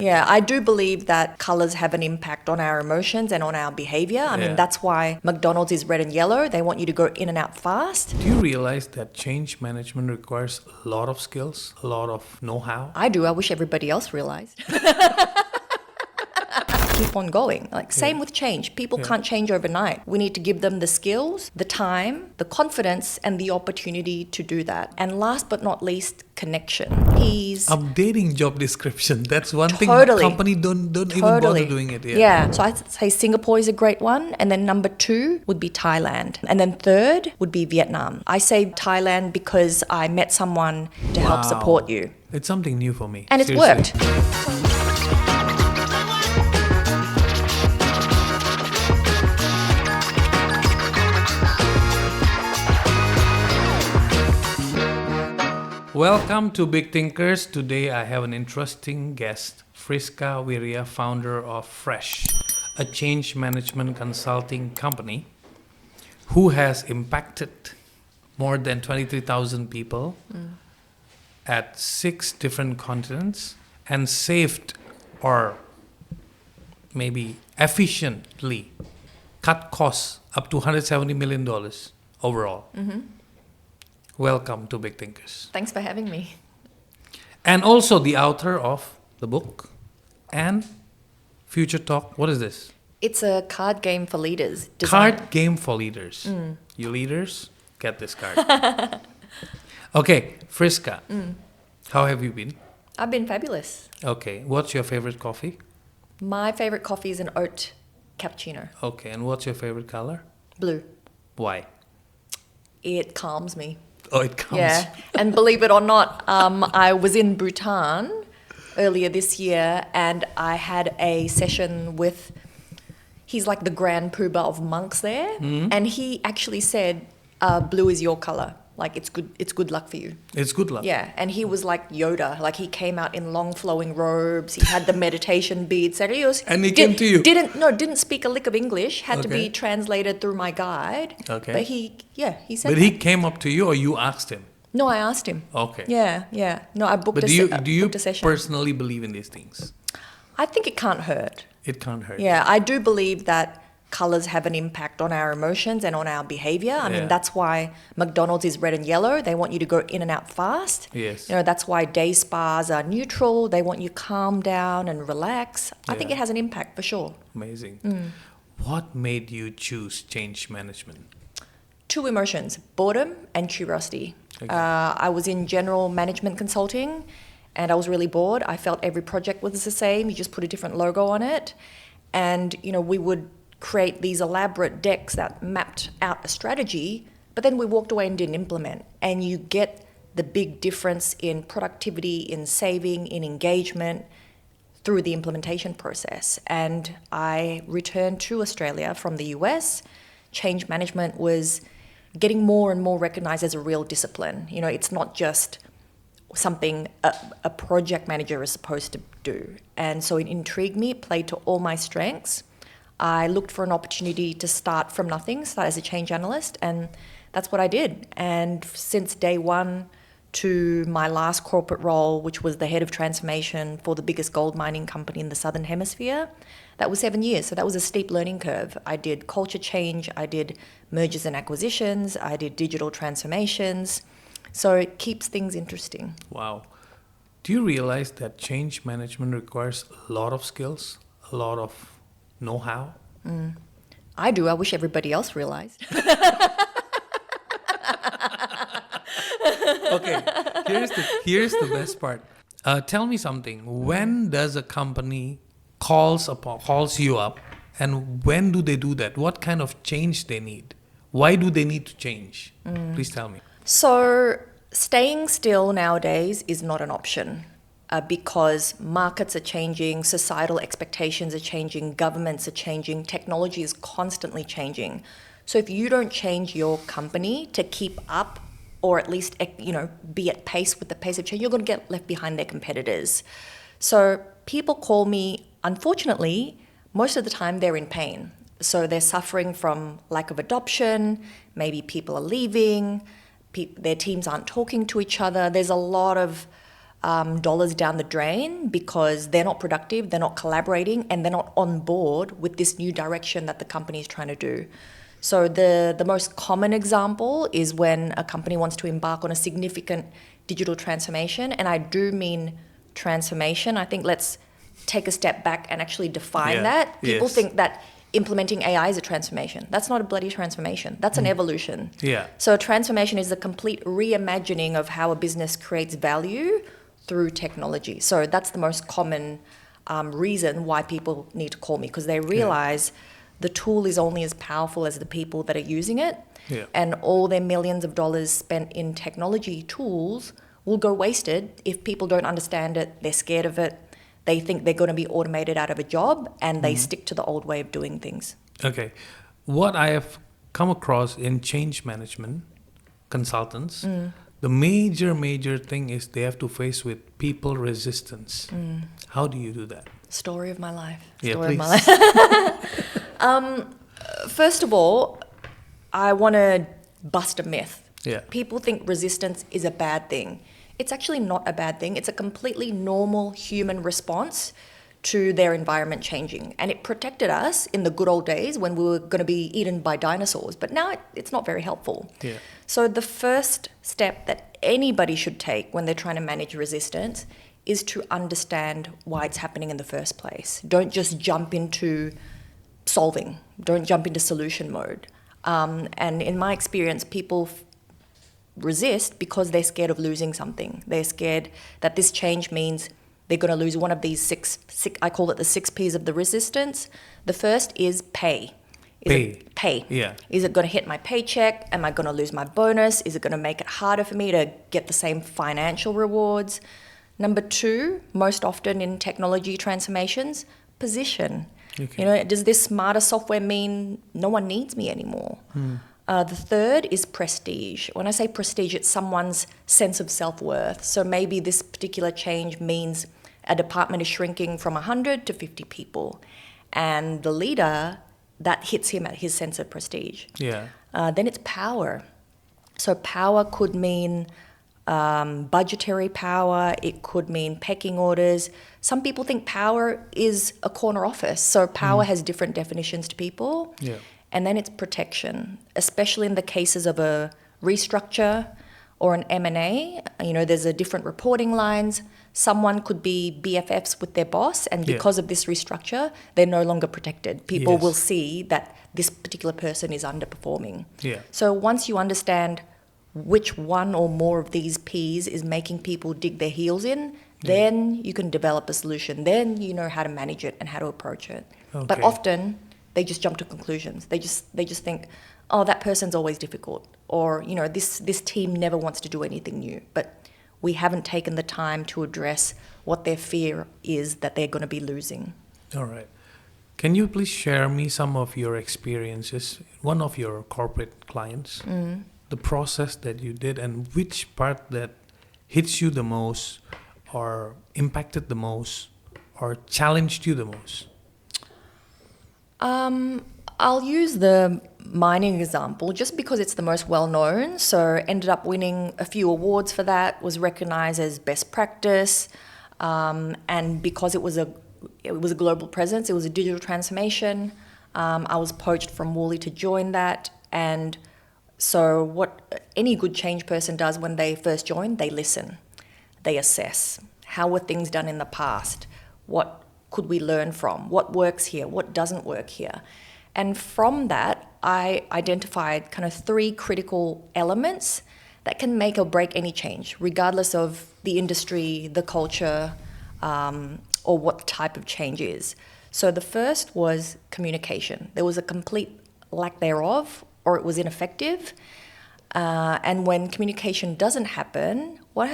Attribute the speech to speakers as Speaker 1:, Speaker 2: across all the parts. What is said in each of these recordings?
Speaker 1: Yeah, I do believe that colors have an impact on our emotions and on our behavior. I mean, that's why McDonald's is red and yellow. They want you to go in and out fast.
Speaker 2: Do you realize that change management requires a lot of skills, a lot of know-how?
Speaker 1: I do. I wish everybody else realized. Keep on going. Same with change. People can't change overnight. We need to give them the skills, the time, the confidence, and the opportunity to do that. And last but not least, connection.
Speaker 2: Updating job description. That's one thing company don't even bother doing it.
Speaker 1: Yeah. So I'd say Singapore is a great one. And then number 2 would be Thailand. And then third would be Vietnam. I say Thailand because I met someone to help support you.
Speaker 2: It's something new for me.
Speaker 1: And
Speaker 2: seriously.
Speaker 1: It's worked.
Speaker 2: Welcome to Big Thinkers. Today I have an interesting guest, Friska Wirya, founder of Fresh, a change management consulting company who has impacted more than 23,000 people at 6 different continents and saved or maybe efficiently cut costs up to $170 million overall. Mm-hmm. Welcome to Big Thinkers.
Speaker 1: Thanks for having me.
Speaker 2: And also the author of the book and Future Talk. What is this?
Speaker 1: It's a card game for leaders.
Speaker 2: Card game for leaders. You leaders, get this card. Okay, Friska, how have you been?
Speaker 1: I've been fabulous.
Speaker 2: Okay, what's your favorite coffee?
Speaker 1: My favorite coffee is an oat cappuccino.
Speaker 2: Okay, and what's your favorite color?
Speaker 1: Blue.
Speaker 2: Why?
Speaker 1: It calms me.
Speaker 2: Oh, it calms.
Speaker 1: Yeah, and believe it or not, I was in Bhutan earlier this year and I had a session with, he's like the grand poobah of monks there, and he actually said, blue is your color. Like it's good luck for you.
Speaker 2: It's good luck.
Speaker 1: Yeah, and he was like Yoda. Like he came out in long flowing robes. He had the meditation beads. And
Speaker 2: he came to you?
Speaker 1: Didn't speak a lick of English. Had to be translated through my guide.
Speaker 2: Okay.
Speaker 1: But he said.
Speaker 2: But he came up to you, or you asked him?
Speaker 1: No, I asked him.
Speaker 2: Okay.
Speaker 1: Yeah. No, I booked
Speaker 2: but do you
Speaker 1: a session.
Speaker 2: Personally believe in these things?
Speaker 1: I think it can't hurt.
Speaker 2: It can't hurt.
Speaker 1: Yeah, I do believe that colors have an impact on our emotions and on our behavior. I mean, that's why McDonald's is red and yellow. They want you to go in and out fast.
Speaker 2: Yes.
Speaker 1: That's why day spas are neutral. They want you calm down and relax. I think it has an impact for sure.
Speaker 2: Amazing. What made you choose change management?
Speaker 1: 2 emotions, boredom and curiosity. Okay. I was in general management consulting and I was really bored. I felt every project was the same. You just put a different logo on it. And, we would create these elaborate decks that mapped out a strategy, but then we walked away and didn't implement. And you get the big difference in productivity, in saving, in engagement through the implementation process. And I returned to Australia from the US. Change management was getting more and more recognized as a real discipline. It's not just something a project manager is supposed to do. And so it intrigued me, it played to all my strengths. I looked for an opportunity to start from nothing, start as a change analyst, and that's what I did. And since day one to my last corporate role, which was the head of transformation for the biggest gold mining company in the Southern Hemisphere, that was 7 years. So that was a steep learning curve. I did culture change, I did mergers and acquisitions, I did digital transformations. So it keeps things interesting.
Speaker 2: Wow. Do you realize that change management requires a lot of skills, a lot of know-how?
Speaker 1: I do. I wish everybody else realized.
Speaker 2: Okay, here's the best part. Tell me something. When does a company calls you up, and when do they do that? What kind of change they need? Why do they need to change? Please tell me.
Speaker 1: So staying still nowadays is not an option. Because markets are changing, societal expectations are changing, governments are changing, technology is constantly changing. So if you don't change your company to keep up or at least be at pace with the pace of change, you're going to get left behind their competitors. So people call me, unfortunately, most of the time they're in pain. So they're suffering from lack of adoption, maybe people are leaving, their teams aren't talking to each other. There's a lot of dollars down the drain because they're not productive, they're not collaborating, and they're not on board with this new direction that the company is trying to do. So the most common example is when a company wants to embark on a significant digital transformation, and I do mean transformation. I think let's take a step back and actually define that. People think that implementing AI is a transformation. That's not a bloody transformation. That's an evolution.
Speaker 2: Yeah.
Speaker 1: So a transformation is a complete reimagining of how a business creates value through technology. So that's the most common reason why people need to call me, because they realize the tool is only as powerful as the people that are using it.
Speaker 2: Yeah.
Speaker 1: And all their millions of dollars spent in technology tools will go wasted if people don't understand it, they're scared of it, they think they're going to be automated out of a job, and they stick to the old way of doing things.
Speaker 2: Okay. What I have come across in change management consultants, the major thing is they have to face with people resistance. How do you do that?
Speaker 1: Story of my life.
Speaker 2: Yeah,
Speaker 1: Story
Speaker 2: please.
Speaker 1: of my life. First of all, I want to bust a myth.
Speaker 2: Yeah.
Speaker 1: People think resistance is a bad thing. It's actually not a bad thing. It's a completely normal human response to their environment changing. And it protected us in the good old days when we were going to be eaten by dinosaurs. But now it's not very helpful.
Speaker 2: Yeah.
Speaker 1: So the first step that anybody should take when they're trying to manage resistance is to understand why it's happening in the first place. Don't just jump into solving. Don't jump into solution mode. And in my experience, people resist because they're scared of losing something. They're scared that this change means they're going to lose one of these six, I call it the 6 P's of the resistance. The first is pay. Pay.
Speaker 2: Yeah.
Speaker 1: Is it going to hit my paycheck? Am I going to lose my bonus? Is it going to make it harder for me to get the same financial rewards? Number 2, most often in technology transformations, position.
Speaker 2: Okay.
Speaker 1: Does this smarter software mean no one needs me anymore? The third is prestige. When I say prestige, it's someone's sense of self-worth. So maybe this particular change means a department is shrinking from 100 to 50 people. And the leader, that hits him at his sense of prestige.
Speaker 2: Yeah.
Speaker 1: Then it's power. So power could mean budgetary power. It could mean pecking orders. Some people think power is a corner office. So power has different definitions to people.
Speaker 2: Yeah.
Speaker 1: And then it's protection, especially in the cases of a restructure or an M&A. There's a different reporting lines. Someone could be BFFs with their boss, and because of this restructure, they're no longer protected. People will see that this particular person is underperforming.
Speaker 2: Yeah.
Speaker 1: So once you understand which one or more of these P's is making people dig their heels in, then you can develop a solution. Then you know how to manage it and how to approach it.
Speaker 2: Okay.
Speaker 1: But often they just jump to conclusions. They just think, oh, that person's always difficult, or this team never wants to do anything new. But we haven't taken the time to address what their fear is that they're going to be losing.
Speaker 2: All right. Can you please share me some of your experiences, one of your corporate clients, the process that you did, and which part that hits you the most, or impacted the most, or challenged you the most?
Speaker 1: I'll use the mining example just because it's the most well-known. So ended up winning a few awards for that, was recognized as best practice. And because it was a global presence, it was a digital transformation. I was poached from Woolly to join that. And so what any good change person does when they first join, they listen. They assess. How were things done in the past? What could we learn from? What works here? What doesn't work here? And from that, I identified kind of 3 critical elements that can make or break any change, regardless of the industry, the culture, or what type of change is. So the first was communication. There was a complete lack thereof, or it was ineffective. And when communication doesn't happen, what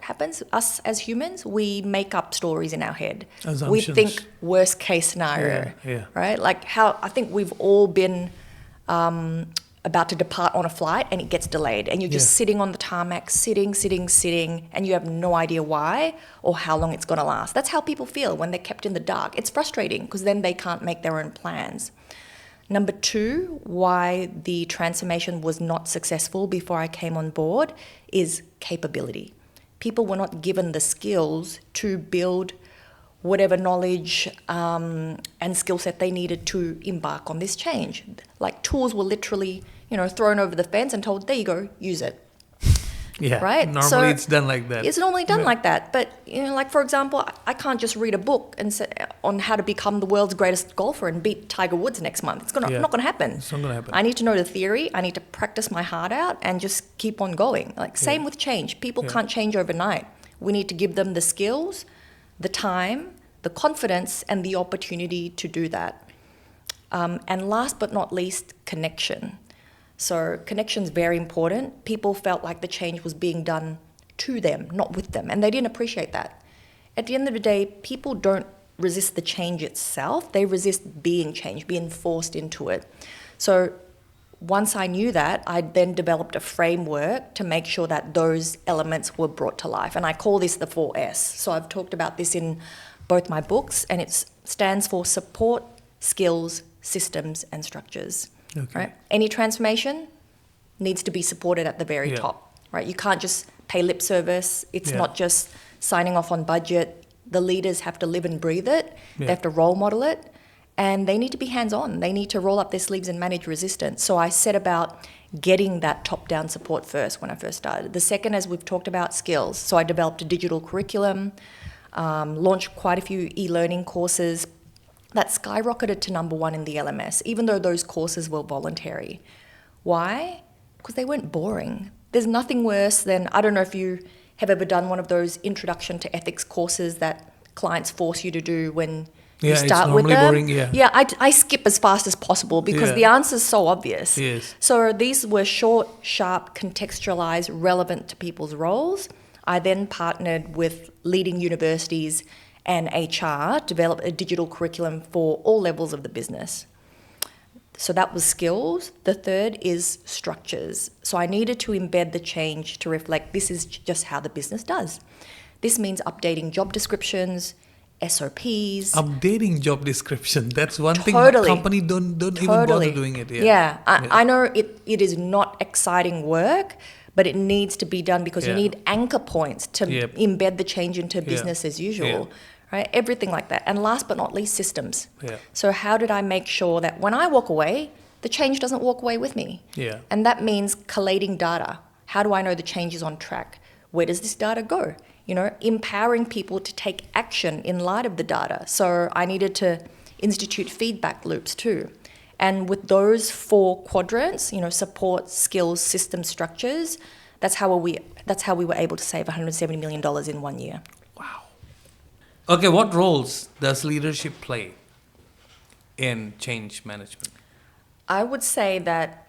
Speaker 1: happens? Us as humans, we make up stories in our head.
Speaker 2: Assumptions.
Speaker 1: We think worst case scenario, right? Like how I think we've all been about to depart on a flight and it gets delayed, and you're just sitting on the tarmac, sitting, and you have no idea why or how long it's going to last. That's how people feel when they're kept in the dark. It's frustrating because then they can't make their own plans. Number 2, why the transformation was not successful before I came on board is capability. people were not given the skills to build whatever knowledge and skill set they needed to embark on this change. Like tools were literally, thrown over the fence and told, there you go, use it.
Speaker 2: Yeah,
Speaker 1: right?
Speaker 2: Normally it's done like that.
Speaker 1: It's normally done like that. But, like for example, I can't just read a book and say, on how to become the world's greatest golfer and beat Tiger Woods next month. It's not going to happen.
Speaker 2: It's not going to happen.
Speaker 1: I need to know the theory. I need to practice my heart out and just keep on going. Like same with change. People can't change overnight. We need to give them the skills, the time, the confidence, and the opportunity to do that. And last but not least, connection. So connection's very important. People felt like the change was being done to them, not with them, and they didn't appreciate that. At the end of the day, people don't resist the change itself. They resist being changed, being forced into it. So once I knew that, I then developed a framework to make sure that those elements were brought to life. And I call this the 4S. So I've talked about this in both my books, and it stands for support, skills, systems, and structures.
Speaker 2: Okay.
Speaker 1: Right? Any transformation needs to be supported at the very top. Right? You can't just pay lip service. It's not just signing off on budget. The leaders have to live and breathe it. They have to role model it. And they need to be hands-on. They need to roll up their sleeves and manage resistance. So I set about getting that top-down support first when I first started. The second, as we've talked about, skills. So I developed a digital curriculum, launched quite a few e-learning courses that skyrocketed to number 1 in the LMS, even though those courses were voluntary. Why? Because they weren't boring. There's nothing worse than, I don't know if you have ever done one of those introduction to ethics courses that clients force you to do when you start with them.
Speaker 2: Boring,
Speaker 1: I skip as fast as possible because the answer's so obvious.
Speaker 2: Yes.
Speaker 1: So these were short, sharp, contextualized, relevant to people's roles. I then partnered with leading universities and HR, develop a digital curriculum for all levels of the business. So that was skills. The third is structures. So I needed to embed the change to reflect this is just how the business does. This means updating job descriptions, SOPs.
Speaker 2: Updating job description. That's one thing the company don't even bother doing it.
Speaker 1: I know it is not exciting work, but it needs to be done because you need anchor points to embed the change into business as usual. Right? Everything like that. And last but not least, systems. So how did I make sure that when I walk away, the change doesn't walk away with me? And that means collating data. How do I know the change is on track? Where does this data go? Empowering people to take action in light of the data. So I needed to institute feedback loops too. And with those 4 quadrants, support, skills, system, structures, that's how we were able to save $170 million in 1 year.
Speaker 2: Wow. Okay, what roles does leadership play in change management?
Speaker 1: I would say that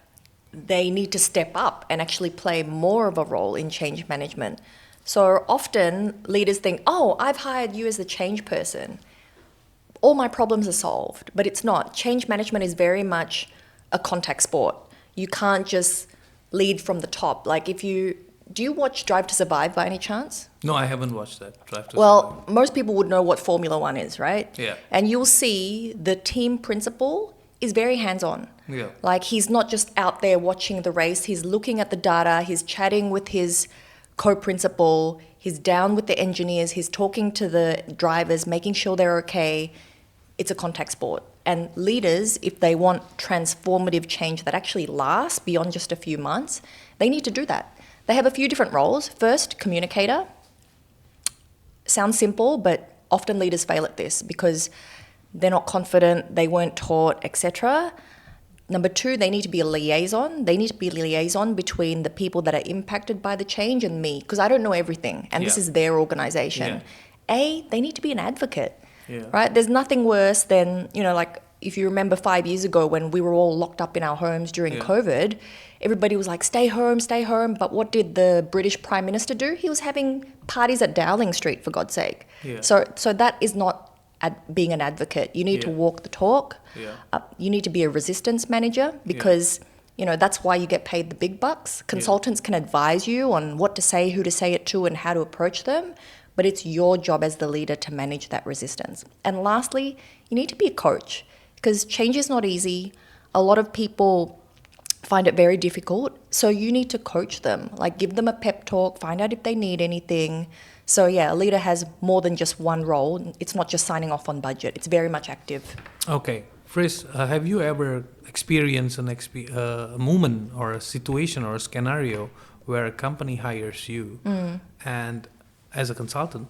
Speaker 1: they need to step up and actually play more of a role in change management. So often leaders think, oh, I've hired you as the change person. All my problems are solved, but it's not. Change management is very much a contact sport. You can't just lead from the top. Like do you watch Drive to Survive by any chance?
Speaker 2: No, I haven't watched that. Drive to
Speaker 1: Survive. Most people would know what Formula One is, right?
Speaker 2: Yeah.
Speaker 1: And you'll see the team principal is very hands-on.
Speaker 2: Yeah.
Speaker 1: Like he's not just out there watching the race. He's looking at the data. He's chatting with his co-principal. He's down with the engineers. He's talking to the drivers, making sure they're okay. It's a contact sport. And leaders, if they want transformative change that actually lasts beyond just a few months, they need to do that. They have a few different roles. First, communicator. Sounds simple, but often leaders fail at this because they're not confident, they weren't taught, etc. Number 2, they need to be a liaison. They need to be a liaison between the people that are impacted by the change and me, because I don't know everything, and this is their organization. They need to be an advocate, right? There's nothing worse than, like if you remember 5 years ago when we were all locked up in our homes during COVID, everybody was like, stay home. But what did the British Prime Minister do? He was having parties at Dowling Street, for God's sake. So that is not being an advocate. You need to walk the talk. You need to be a resistance manager because, that's why you get paid the big bucks. Consultants can advise you on what to say, who to say it to, and how to approach them. But it's your job as the leader to manage that resistance. And lastly, you need to be a coach because change is not easy. A lot of people find it very difficult. So you need to coach them, like give them a pep talk, find out if they need anything. So yeah, a leader has more than just one role. It's not just signing off on budget. It's very much active.
Speaker 2: Okay. Frisk, have you ever experienced a moment or a situation or a scenario where a company hires you and as a consultant,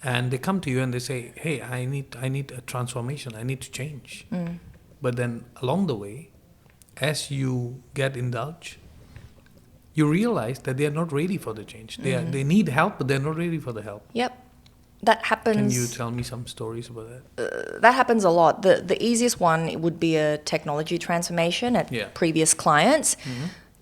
Speaker 2: and they come to you and they say, hey, I need a transformation, I need to change. But then along the way, as you get indulged, you realize that they are not ready for the change. They need help, but they're not ready for the help.
Speaker 1: Yep. That happens.
Speaker 2: Can you tell me some stories about that?
Speaker 1: That happens a lot. The easiest one would be a technology transformation at previous clients.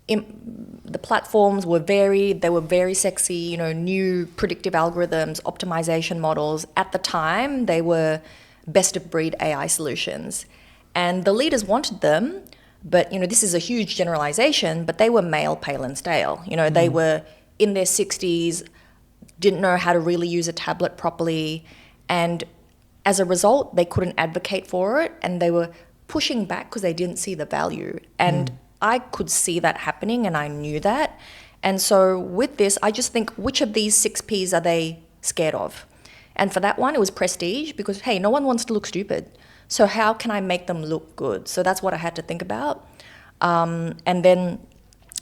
Speaker 1: The platforms were very sexy, new predictive algorithms, optimization models. At the time, they were best of breed AI solutions. And the leaders wanted them, but, this is a huge generalization, but they were male, pale and stale. They were in their 60s, didn't know how to really use a tablet properly. And as a result, they couldn't advocate for it, and they were pushing back because they didn't see the value. And I could see that happening, and I knew that. And so with this, I just think, which of these 6 Ps are they scared of? And for that one, it was prestige, because, hey, no one wants to look stupid. So how can I make them look good? So that's what I had to think about. And then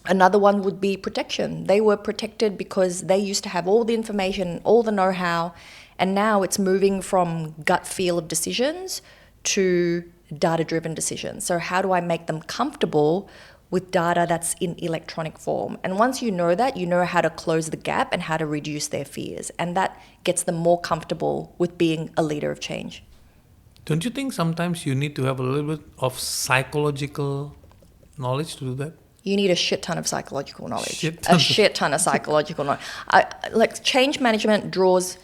Speaker 1: another one would be protection. They were protected because they used to have all the information, all the know-how, and now it's moving from gut feel of decisions to data-driven decisions. So how do I make them comfortable with data that's in electronic form? And once you know that, you know how to close the gap and how to reduce their fears. And that gets them more comfortable with being a leader of change.
Speaker 2: Don't you think sometimes you need to have a little bit of psychological knowledge to do that?
Speaker 1: You need a shit ton of psychological knowledge. A shit ton of psychological knowledge. Like change management draws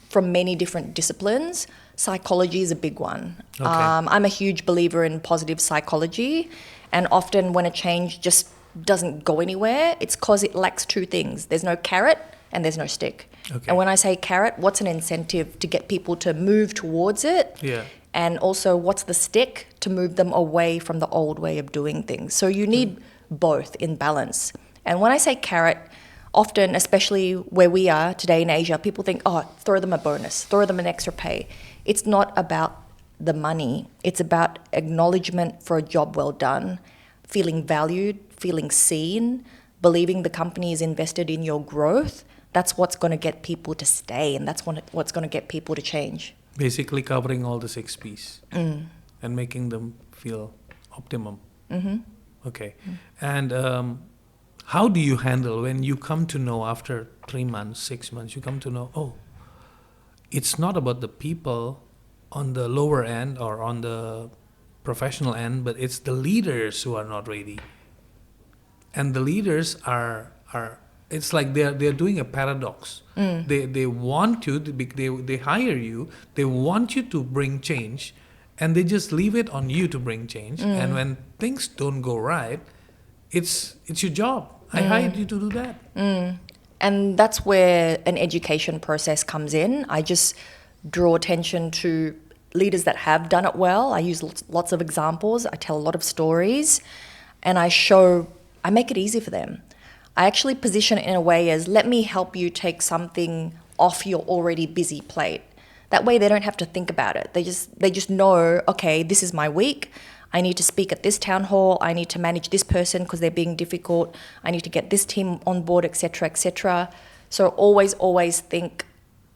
Speaker 1: from many different disciplines. Psychology is a big one.
Speaker 2: Okay.
Speaker 1: I'm a huge believer in positive psychology, and often when a change just doesn't go anywhere, it's because it lacks 2 things. There's no carrot and there's no stick.
Speaker 2: Okay.
Speaker 1: And when I say carrot, what's an incentive to get people to move towards it?
Speaker 2: Yeah.
Speaker 1: And also, what's the stick to move them away from the old way of doing things? So you need both in balance. And when I say carrot, often, especially where we are today in Asia, people think, throw them a bonus, throw them an extra pay. It's not about the money. It's about acknowledgement for a job well done, feeling valued, feeling seen, believing the company is invested in your growth. That's what's going to get people to stay, and that's what's going to get people to change.
Speaker 2: Basically covering all the 6 Ps and making them feel optimum. Okay. And how do you handle when you come to know after 3 months, 6 months, you come to know, it's not about the people on the lower end or on the professional end, but it's the leaders who are not ready. And the leaders are it's like they're doing a paradox. They want you to they hire you, they want you to bring change, and they just leave it on you to bring change. And when things don't go right, it's your job. I hired you to do that.
Speaker 1: And that's where an education process comes in. I just draw attention to leaders that have done it well. I use lots of examples. I tell a lot of stories, and I make it easy for them. I actually position it in a way as, let me help you take something off your already busy plate. That way they don't have to think about it. They just know, okay, this is my week. I need to speak at this town hall. I need to manage this person because they're being difficult. I need to get this team on board, etc., etc. So always think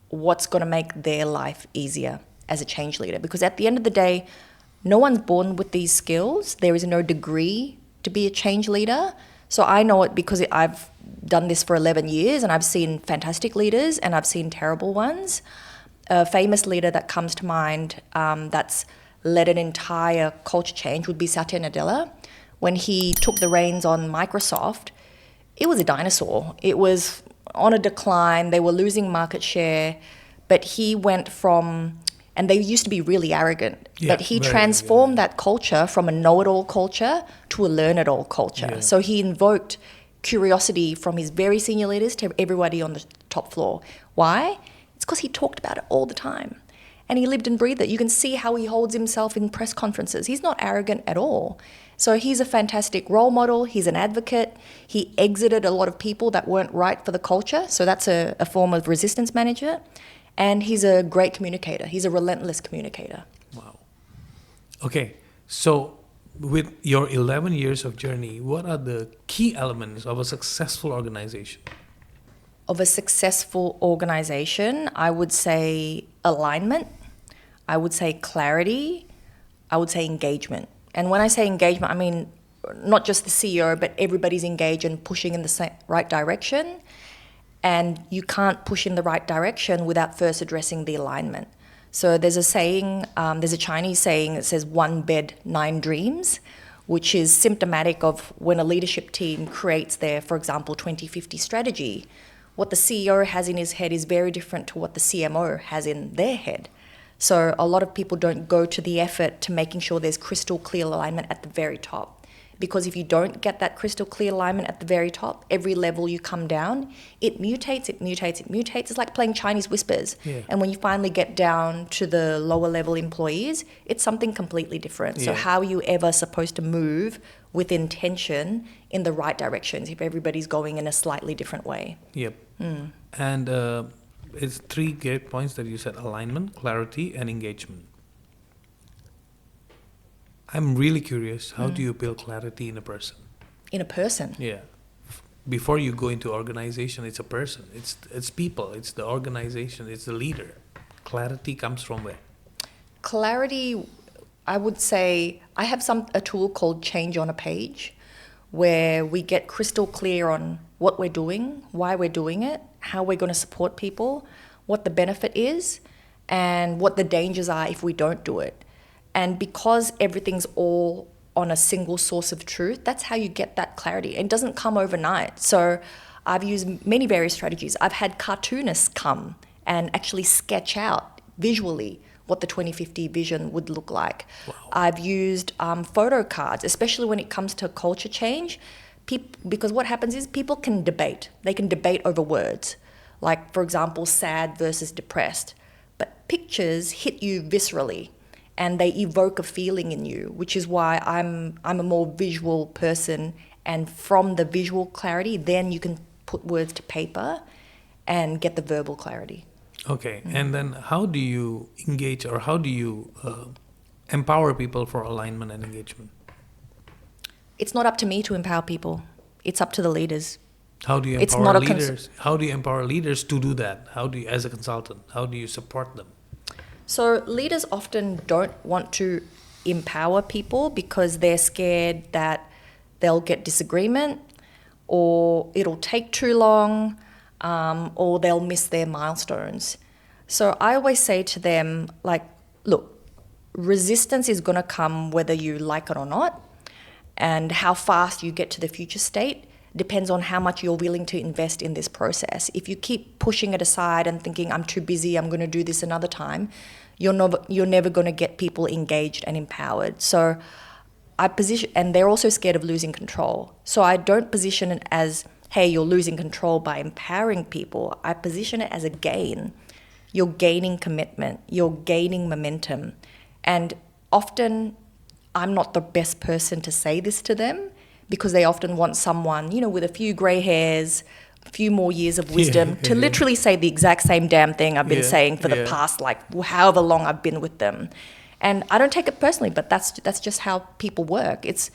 Speaker 1: what's going to make their life easier as a change leader. Because at the end of the day, no one's born with these skills. There is no degree to be a change leader. So I know it because I've done this for 11 years and I've seen fantastic leaders and I've seen terrible ones. A famous leader that comes to mind that's led an entire culture change would be Satya Nadella. When he took the reins on Microsoft, it was a dinosaur. It was on a decline. They were losing market share. But he went from... And they used to be really arrogant.
Speaker 2: Yeah,
Speaker 1: but he transformed that culture from a know-it-all culture to a learn-it-all culture. Yeah. So he invoked curiosity from his very senior leaders to everybody on the top floor. Why? It's because he talked about it all the time. and he lived and breathed it. You can see how he holds himself in press conferences. He's not arrogant at all. So he's a fantastic role model. He's an advocate. He exited a lot of people that weren't right for the culture. So that's a form of resistance management. And he's a great communicator. He's a relentless communicator.
Speaker 2: Wow. Okay, so with your 11 years of journey, what are the key elements of a successful organization?
Speaker 1: Of a successful organization, I would say alignment. I would say clarity. I would say engagement. And when I say engagement, I mean not just the CEO, but everybody's engaged and pushing in the right direction. And you can't push in the right direction without first addressing the alignment. So there's a saying, there's a Chinese saying that says 1 bed, 9 dreams, which is symptomatic of when a leadership team creates their, for example, 2050 strategy. What the CEO has in his head is very different to what the CMO has in their head. So a lot of people don't go to the effort to making sure there's crystal clear alignment at the very top. Because if you don't get that crystal clear alignment at the very top, every level you come down, it mutates. It's like playing Chinese whispers.
Speaker 2: Yeah.
Speaker 1: And when you finally get down to the lower level employees, it's something completely different. So how are you ever supposed to move with intention in the right directions if everybody's going in a slightly different way?
Speaker 2: Yep. And it's 3 great points that you said: alignment, clarity, and engagement. I'm really curious, how do you build clarity in a person?
Speaker 1: In a person?
Speaker 2: Yeah. Before you go into organization, it's a person. It's people. It's the organization. It's the leader. Clarity comes from where?
Speaker 1: Clarity, I would say, I have a tool called Change on a Page, where we get crystal clear on what we're doing, why we're doing it, how we're going to support people, what the benefit is, and what the dangers are if we don't do it. And because everything's all on a single source of truth, that's how you get that clarity. It doesn't come overnight. So I've used many various strategies. I've had cartoonists come and actually sketch out visually what the 2050 vision would look like.
Speaker 2: Wow.
Speaker 1: I've used photo cards, especially when it comes to culture change, because what happens is people can debate. They can debate over words. Like, for example, sad versus depressed. But pictures hit you viscerally, and they evoke a feeling in you, which is why I'm a more visual person. And from the visual clarity, then you can put words to paper and get the verbal clarity.
Speaker 2: Okay, and then how do you engage, or how do you empower people for alignment and engagement?
Speaker 1: It's not up to me to empower people. It's up to the leaders.
Speaker 2: How do you empower leaders? How do you empower leaders to do that? How do you, as a consultant, how do you support them?
Speaker 1: So leaders often don't want to empower people because they're scared that they'll get disagreement, or it'll take too long, or they'll miss their milestones. So I always say to them, like, look, resistance is going to come whether you like it or not, and how fast you get to the future state depends on how much you're willing to invest in this process. If you keep pushing it aside and thinking, I'm too busy, I'm going to do this another time, you're never going to get people engaged and empowered. So I position, and they're also scared of losing control. So I don't position it as, hey, you're losing control by empowering people. I position it as a gain. You're gaining commitment. You're gaining momentum. And often I'm not the best person to say this to them, because they often want someone, with a few grey hairs, a few more years of wisdom to literally say the exact same damn thing I've been saying for the past, however long I've been with them. And I don't take it personally, but that's just how people work. It's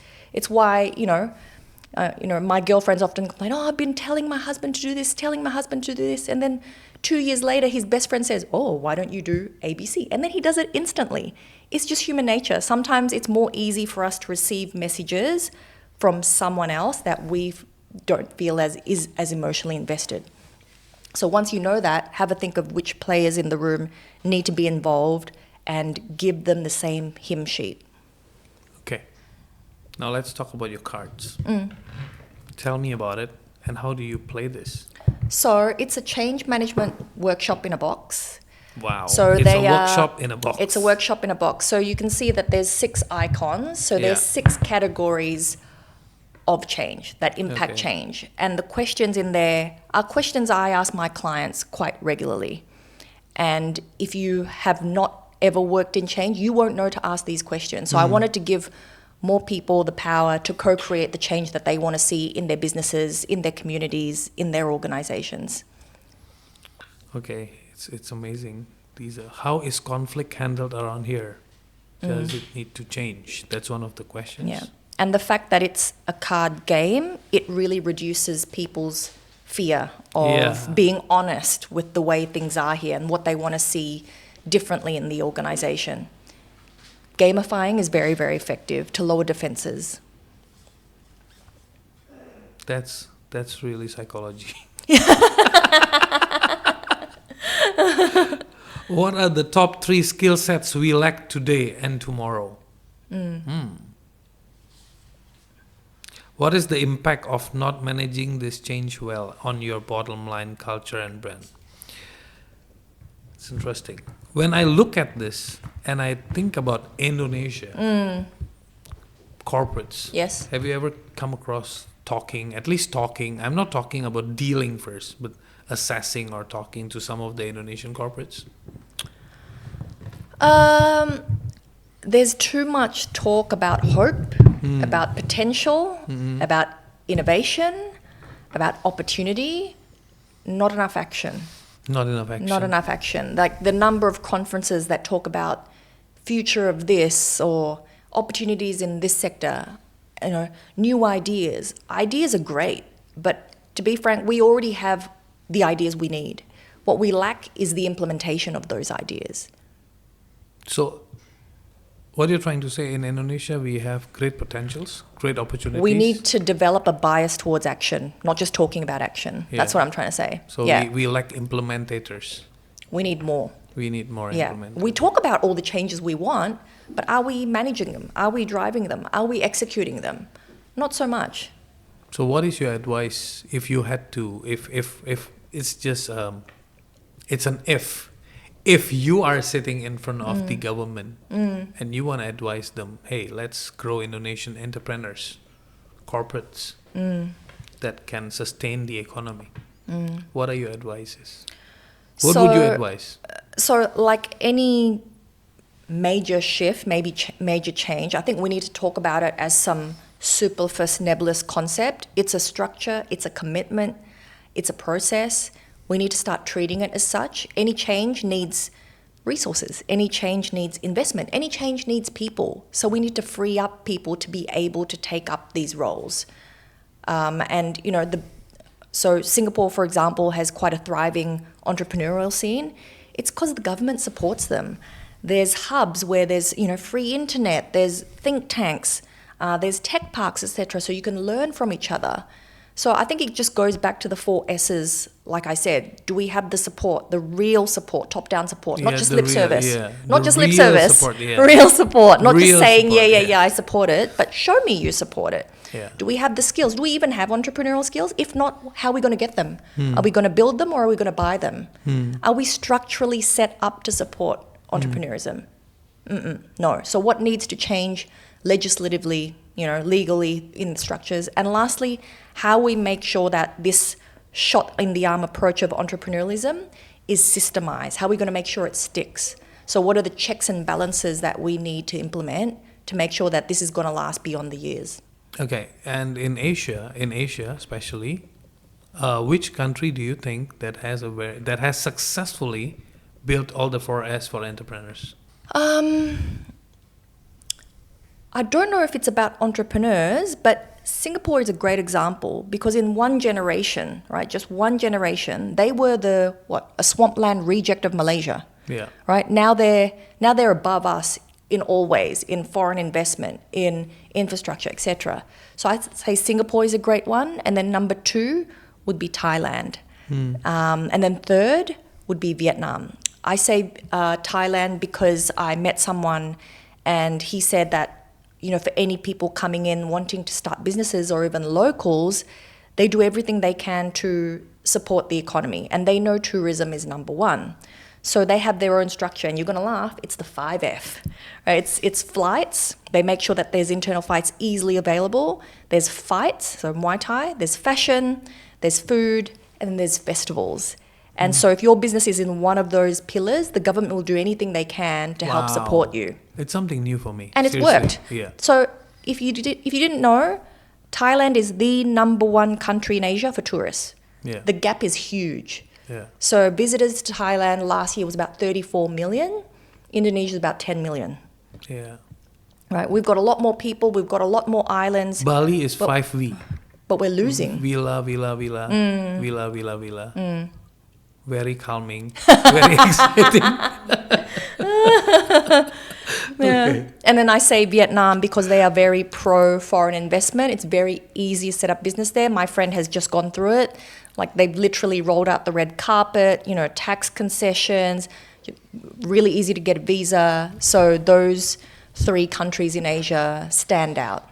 Speaker 1: why, my girlfriends often complain, I've been telling my husband to do this, and then 2 years later, his best friend says, why don't you do ABC? And then he does it instantly. It's just human nature. Sometimes it's more easy for us to receive messages from someone else that we don't feel as emotionally invested. So once you know that, have a think of which players in the room need to be involved and give them the same hymn sheet.
Speaker 2: Okay. Now let's talk about your cards. Tell me about it, and how do you play this?
Speaker 1: So it's a change management workshop in a box.
Speaker 2: Wow.
Speaker 1: So
Speaker 2: it's a workshop in a box.
Speaker 1: It's a workshop in a box. So you can see that there's 6 icons. So there's 6 categories of change that impact change. And the questions in there are questions I ask my clients quite regularly. And if you have not ever worked in change, you won't know to ask these questions. So I wanted to give more people the power to co-create the change that they want to see in their businesses, in their communities, in their organizations.
Speaker 2: Okay, it's amazing. How is conflict handled around here? Does it need to change? That's one of the questions.
Speaker 1: Yeah. And the fact that it's a card game, it really reduces people's fear of being honest with the way things are here and what they want to see differently in the organization. Gamifying is very, very effective to lower defenses.
Speaker 2: That's really psychology. What are the top 3 skill sets we lack today and tomorrow? What is the impact of not managing this change well on your bottom line, culture, and brand? It's interesting. When I look at this and I think about Indonesia, corporates.
Speaker 1: Yes.
Speaker 2: Have you ever come across at least talking, I'm not talking about dealing first, but assessing or talking to some of the Indonesian corporates?
Speaker 1: There's too much talk about hope, about potential, about innovation, about opportunity, not enough action.
Speaker 2: Not enough action.
Speaker 1: Not enough action. Like the number of conferences that talk about future of this or opportunities in this sector, new ideas. Ideas are great, but to be frank, we already have the ideas we need. What we lack is the implementation of those ideas.
Speaker 2: So, what you're trying to say, in Indonesia, we have great potentials, great opportunities.
Speaker 1: We need to develop a bias towards action, not just talking about action.
Speaker 2: Yeah.
Speaker 1: That's what I'm trying to say.
Speaker 2: So we lack implementators.
Speaker 1: We need more.
Speaker 2: We need more implementators.
Speaker 1: We talk about all the changes we want, but are we managing them? Are we driving them? Are we executing them? Not so much.
Speaker 2: So what is your advice if you had to, if it's just, it's an if you are sitting in front of the government and you want to advise them, hey, let's grow Indonesian entrepreneurs, corporates that can sustain the economy. What are your advices? What would you advise?
Speaker 1: So like any major shift, major change, I think we need to talk about it as some superfluous nebulous concept. It's a structure, it's a commitment, it's a process. We need to start treating it as such. Any change needs resources. Any change needs investment. Any change needs people. So we need to free up people to be able to take up these roles. So Singapore, for example, has quite a thriving entrepreneurial scene. It's because the government supports them. There's hubs where there's free internet. There's think tanks. There's tech parks, etc. So you can learn from each other. So I think it just goes back to the 4 S's, like I said. Do we have the support, the real support, top-down support, not just lip service? Not just lip service, real support, not just saying, I support it, but show me you support it.
Speaker 2: Yeah.
Speaker 1: Do we have the skills? Do we even have entrepreneurial skills? If not, how are we going to get them? Are we going to build them or are we going to buy them? Are we structurally set up to support entrepreneurism? No. So what needs to change legislatively, legally in the structures? And lastly, how we make sure that this shot in the arm approach of entrepreneurialism is systemized. How are we going to make sure it sticks? So what are the checks and balances that we need to implement to make sure that this is going to last beyond the years?
Speaker 2: Okay, and in Asia especially, which country do you think that has successfully built all the 4 S for entrepreneurs?
Speaker 1: I don't know if it's about entrepreneurs, but Singapore is a great example because in one generation, right, just one generation, they were a swampland reject of Malaysia.
Speaker 2: Yeah.
Speaker 1: Right? Now they're above us in all ways, in foreign investment, in infrastructure, etc. So I'd say Singapore is a great one, and then number 2 would be Thailand. And then 3rd would be Vietnam. I say Thailand because I met someone and he said that for any people coming in wanting to start businesses or even locals, they do everything they can to support the economy. And they know tourism is number 1. So they have their own structure. And you're going to laugh, it's the 5F. Right? It's flights. They make sure that there's internal flights easily available. There's fights, so Muay Thai. There's fashion. There's food. And then there's festivals. And so if your business is in one of those pillars, the government will do anything they can to help support you.
Speaker 2: It's something new for me.
Speaker 1: And
Speaker 2: Seriously.
Speaker 1: it's worked.
Speaker 2: Yeah.
Speaker 1: So if you didn't know, Thailand is the number one country in Asia for tourists.
Speaker 2: Yeah.
Speaker 1: The gap is huge.
Speaker 2: Yeah.
Speaker 1: So visitors to Thailand last year was about 34 million. Indonesia is about 10 million.
Speaker 2: Yeah.
Speaker 1: Right? We've got a lot more people. We've got a lot more islands.
Speaker 2: Bali is 5V.
Speaker 1: But we're losing.
Speaker 2: Villa. Villa. Very calming. Very exciting.
Speaker 1: Yeah.
Speaker 2: Okay.
Speaker 1: And then I say Vietnam because they are very pro foreign investment. It's very easy to set up business there. My friend has just gone through it. Like they've literally rolled out the red carpet, tax concessions, really easy to get a visa. So those 3 countries in Asia stand out.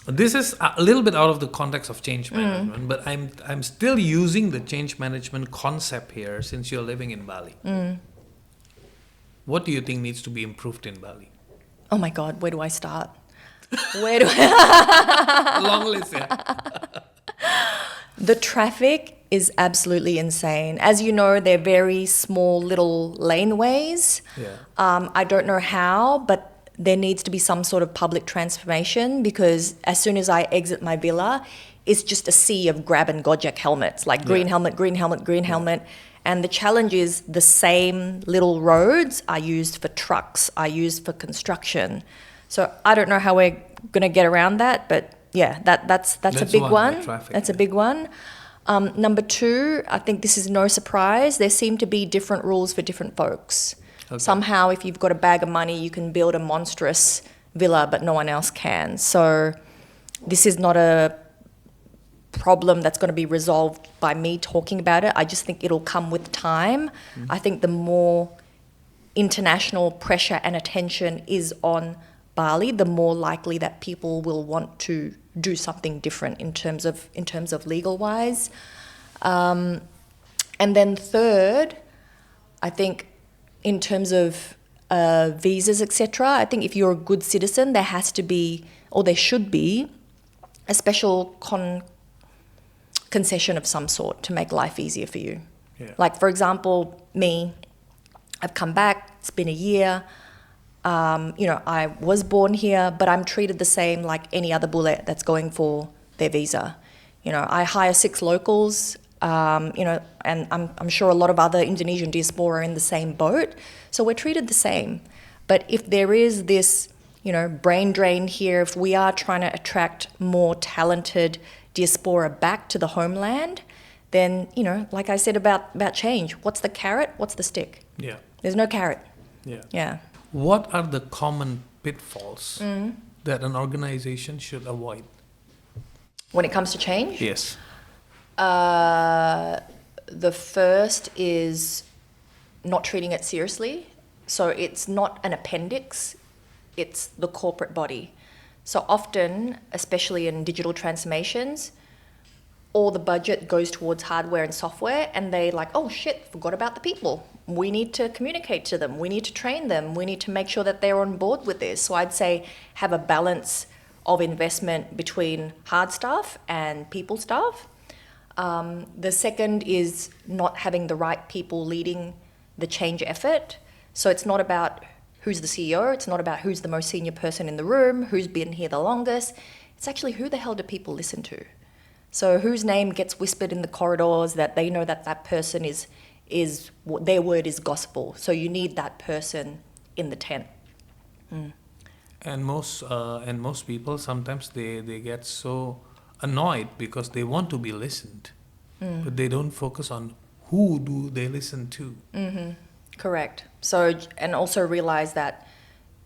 Speaker 2: This is a little bit out of the context of change management, but I'm still using the change management concept here since you're living in Bali. What do you think needs to be improved in Bali?
Speaker 1: Oh my God, where do I start? Where do I...
Speaker 2: Long list, yeah.
Speaker 1: The traffic is absolutely insane. As you know, they're very small little laneways.
Speaker 2: Yeah.
Speaker 1: I don't know how, but there needs to be some sort of public transformation because as soon as I exit my villa, it's just a sea of grab and Gojek helmets, like green helmet, green helmet, green helmet. And the challenge is the same little roads are used for trucks, are used for construction. So I don't know how we're going to get around that, but yeah, that's a big one. That's a big one. Number 2, I think this is no surprise. There seem to be different rules for different folks. Okay. Somehow, if you've got a bag of money, you can build a monstrous villa, but no one else can. So this is not a problem that's going to be resolved by me talking about it. I just think it'll come with time. I think the more international pressure and attention is on Bali, the more likely that people will want to do something different in terms of legal wise. And then third, I think in terms of visas, etc., I think if you're a good citizen, there has to be, or there should be, a special concession of some sort to make life easier for you.
Speaker 2: Yeah.
Speaker 1: Like, for example, me, I've come back, it's been a year, I was born here, but I'm treated the same like any other bullet that's going for their visa. I hire 6 locals, and I'm sure a lot of other Indonesian diaspora are in the same boat. So we're treated the same. But if there is this, brain drain here, if we are trying to attract more talented diaspora back to the homeland, then, like I said about change, what's the carrot? What's the stick?
Speaker 2: Yeah.
Speaker 1: There's no carrot.
Speaker 2: Yeah.
Speaker 1: Yeah.
Speaker 2: What are the common pitfalls that an organization should avoid?
Speaker 1: When it comes to change?
Speaker 2: Yes.
Speaker 1: The first is not treating it seriously. So it's not an appendix, it's the corporate body. So often, especially in digital transformations, all the budget goes towards hardware and software, and they like, oh shit, forgot about the people. We need to communicate to them. We need to train them. We need to make sure that they're on board with this. So I'd say have a balance of investment between hard stuff and people stuff. The second is not having the right people leading the change effort. So it's not about who's the CEO. It's not about who's the most senior person in the room, who's been here the longest. It's actually who the hell do people listen to? So whose name gets whispered in the corridors that they know that person is their word is gospel. So you need that person in the tent.
Speaker 2: And most people sometimes they get so annoyed because they want to be listened, but they don't focus on who do they listen to.
Speaker 1: Correct. So, and also realize that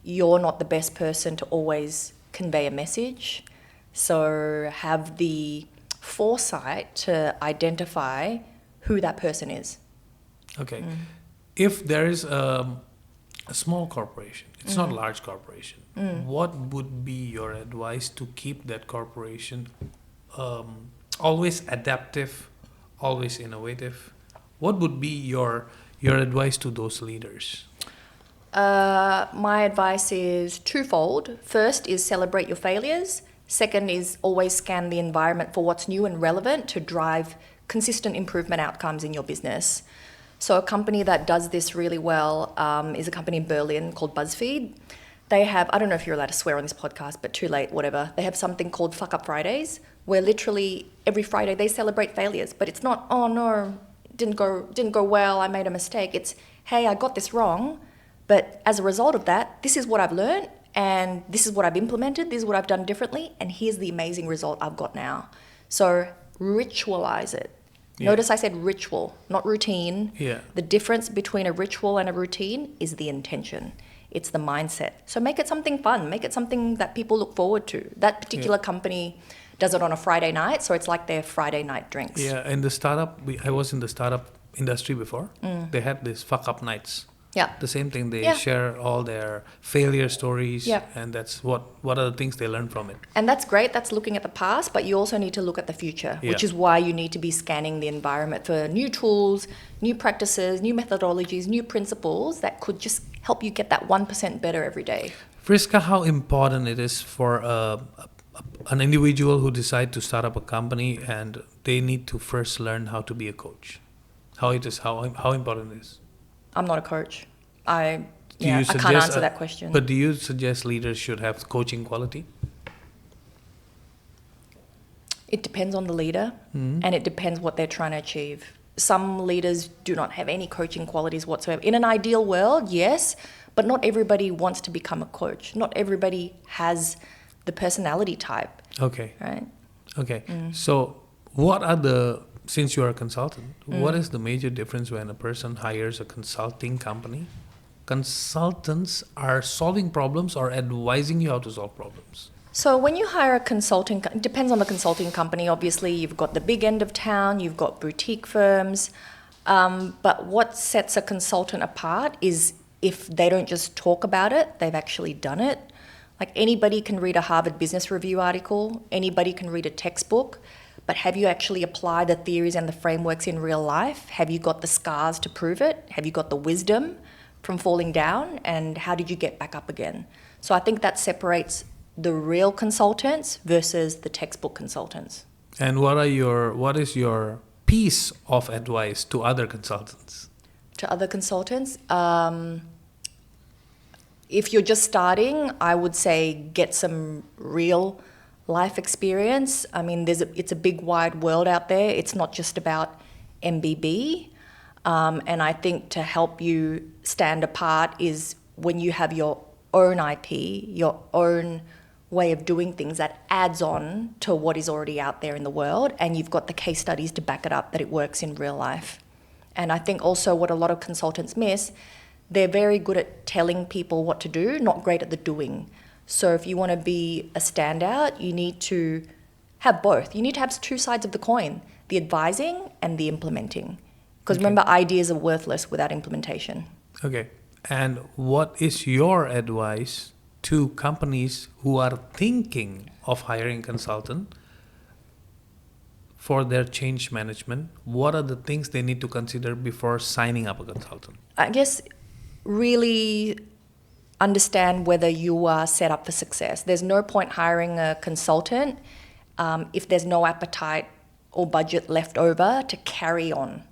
Speaker 1: you're not the best person to always convey a message. So have the foresight to identify who that person is.
Speaker 2: Okay. If there is a small corporation, it's not a large corporation, what would be your advice to keep that corporation always adaptive, always innovative? What would be your advice to those leaders?
Speaker 1: My advice is twofold. First is celebrate your failures. Second is always scan the environment for what's new and relevant to drive consistent improvement outcomes in your business. So a company that does this really well is a company in Berlin called BuzzFeed. They have, I don't know if you're allowed to swear on this podcast, but too late, whatever. They have something called Fuck Up Fridays, where literally every Friday they celebrate failures. But it's not, oh no, didn't go well, I made a mistake. It's, hey, I got this wrong, but as a result of that, this is what I've learned, and this is what I've implemented, this is what I've done differently, and here's the amazing result I've got now. So ritualize it.
Speaker 2: Yeah.
Speaker 1: Notice I said ritual, not routine.
Speaker 2: Yeah.
Speaker 1: The difference between a ritual and a routine is the intention. It's the mindset. So make it something fun. Make it something that people look forward to. That particular company does it on a Friday night, so it's like their Friday night drinks.
Speaker 2: Yeah, in the startup, I was in the startup industry before. They had these fuck up nights.
Speaker 1: Yeah.
Speaker 2: The same thing, they share all their failure stories, and that's what are the things they learn from it.
Speaker 1: And that's great, that's looking at the past, but you also need to look at the future, which is why you need to be scanning the environment for new tools, new practices, new methodologies, new principles that could just help you get that 1% better every day.
Speaker 2: Friska, how important it is for an individual who decide to start up a company and they need to first learn how to be a coach? How important it is?
Speaker 1: I'm not a coach. I can't answer that question.
Speaker 2: But do you suggest leaders should have coaching quality?
Speaker 1: It depends on the leader, and it depends what they're trying to achieve. Some leaders do not have any coaching qualities whatsoever. In an ideal world, yes, but not everybody wants to become a coach. Not everybody has the personality type.
Speaker 2: Okay.
Speaker 1: Right?
Speaker 2: Okay. So since you are a consultant, what is the major difference when a person hires a consulting company? Consultants are solving problems or advising you how to solve problems?
Speaker 1: So when you hire a consulting, it depends on the consulting company. Obviously, you've got the big end of town, you've got boutique firms. But what sets a consultant apart is if they don't just talk about it, they've actually done it. Like anybody can read a Harvard Business Review article, anybody can read a textbook, but have you actually applied the theories and the frameworks in real life? Have you got the scars to prove it? Have you got the wisdom from falling down? And how did you get back up again? So I think that separates the real consultants versus the textbook consultants.
Speaker 2: And what is your piece of advice to other consultants?
Speaker 1: To other consultants? If you're just starting, I would say get some real life experience. I mean, it's a big wide world out there. It's not just about MBB. And I think to help you stand apart is when you have your own IP, your own way of doing things that adds on to what is already out there in the world, and you've got the case studies to back it up that it works in real life. And I think also what a lot of consultants miss, they're very good at telling people what to do, not great at the doing. So if you want to be a standout, you need to have both. You need to have two sides of the coin, the advising and the implementing. Because remember, ideas are worthless without implementation.
Speaker 2: Okay. And what is your advice to companies who are thinking of hiring a consultant for their change management? What are the things they need to consider before signing up a consultant?
Speaker 1: I guess really understand whether you are set up for success. There's no point hiring a consultant if there's no appetite or budget left over to carry on,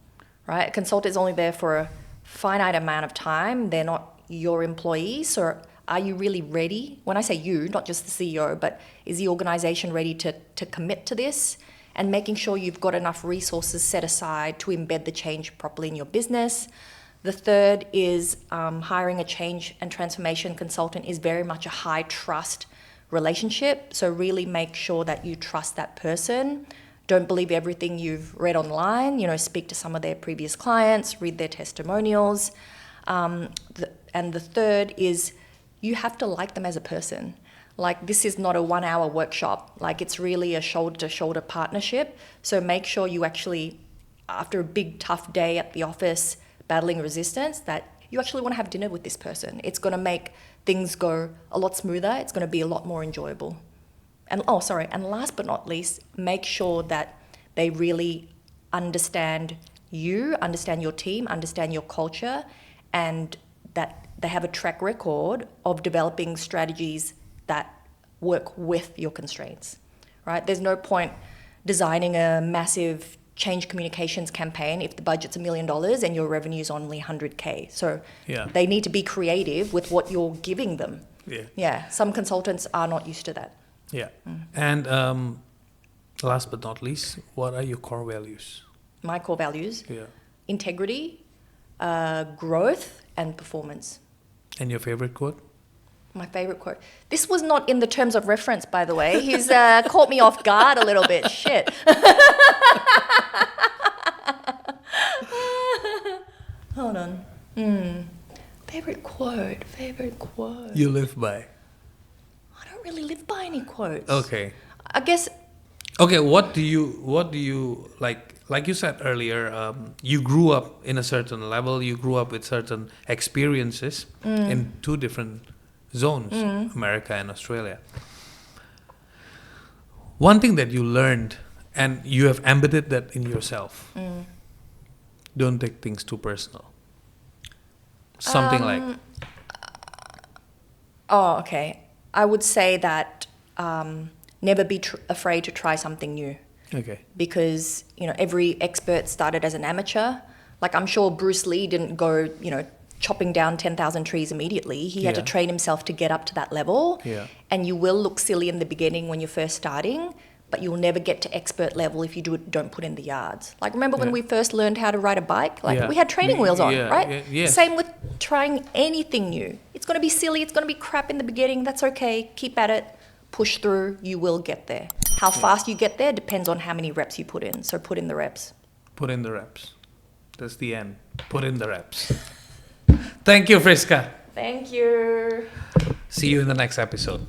Speaker 1: right? A consultant is only there for a finite amount of time. They're not your employees. So are you really ready? When I say you, not just the CEO, but is the organization ready to commit to this? And making sure you've got enough resources set aside to embed the change properly in your business. The third is hiring a change and transformation consultant is very much a high trust relationship. So really make sure that you trust that person. Don't believe everything you've read online. Speak to some of their previous clients, read their testimonials. And the third is you have to like them as a person. Like, this is not a 1-hour workshop. Like, it's really a shoulder-to-shoulder partnership. So make sure you actually, after a big, tough day at the office, battling resistance, that you actually want to have dinner with this person. It's going to make things go a lot smoother. It's going to be a lot more enjoyable. And last but not least, make sure that they really understand you, understand your team, understand your culture, and that they have a track record of developing strategies that work with your constraints, right? There's no point designing a massive change communications campaign if the budget's $1 million and your revenue is only 100K. So
Speaker 2: Yeah.
Speaker 1: they need to be creative with what you're giving them.
Speaker 2: Yeah.
Speaker 1: Yeah, some consultants are not used to that.
Speaker 2: Yeah. And last but not least, what are your core values?
Speaker 1: My core values,
Speaker 2: Yeah.
Speaker 1: integrity, growth, and performance.
Speaker 2: And your favorite quote?
Speaker 1: My favorite quote. This was not in the terms of reference, by the way. He's caught me off guard a little bit. Shit. Hold on. Favorite quote.
Speaker 2: You live by.
Speaker 1: I don't really live by any quotes.
Speaker 2: Okay.
Speaker 1: I guess.
Speaker 2: Okay, what do you like you said earlier, you grew up in a certain level, you grew up with certain experiences in two different zones, America and Australia. One thing that you learned and you have embedded that in yourself. Don't take things too personal. Something like.
Speaker 1: Oh, okay. I would say that never be afraid to try something new.
Speaker 2: Okay.
Speaker 1: Because, every expert started as an amateur. Like, I'm sure Bruce Lee didn't go, chopping down 10,000 trees immediately. He had to train himself to get up to that level.
Speaker 2: Yeah.
Speaker 1: And you will look silly in the beginning when you're first starting, but you'll never get to expert level if you don't put in the yards. Like, remember when we first learned how to ride a bike? Like, we had training wheels on, right?
Speaker 2: Yes.
Speaker 1: Same with trying anything new. It's going to be silly. It's going to be crap in the beginning. That's okay. Keep at it. Push through. You will get there. How fast you get there depends on how many reps you put in. So put in the reps.
Speaker 2: Put in the reps. That's the end. Put in the reps. Thank you, Friska.
Speaker 1: Thank you.
Speaker 2: See you in the next episode.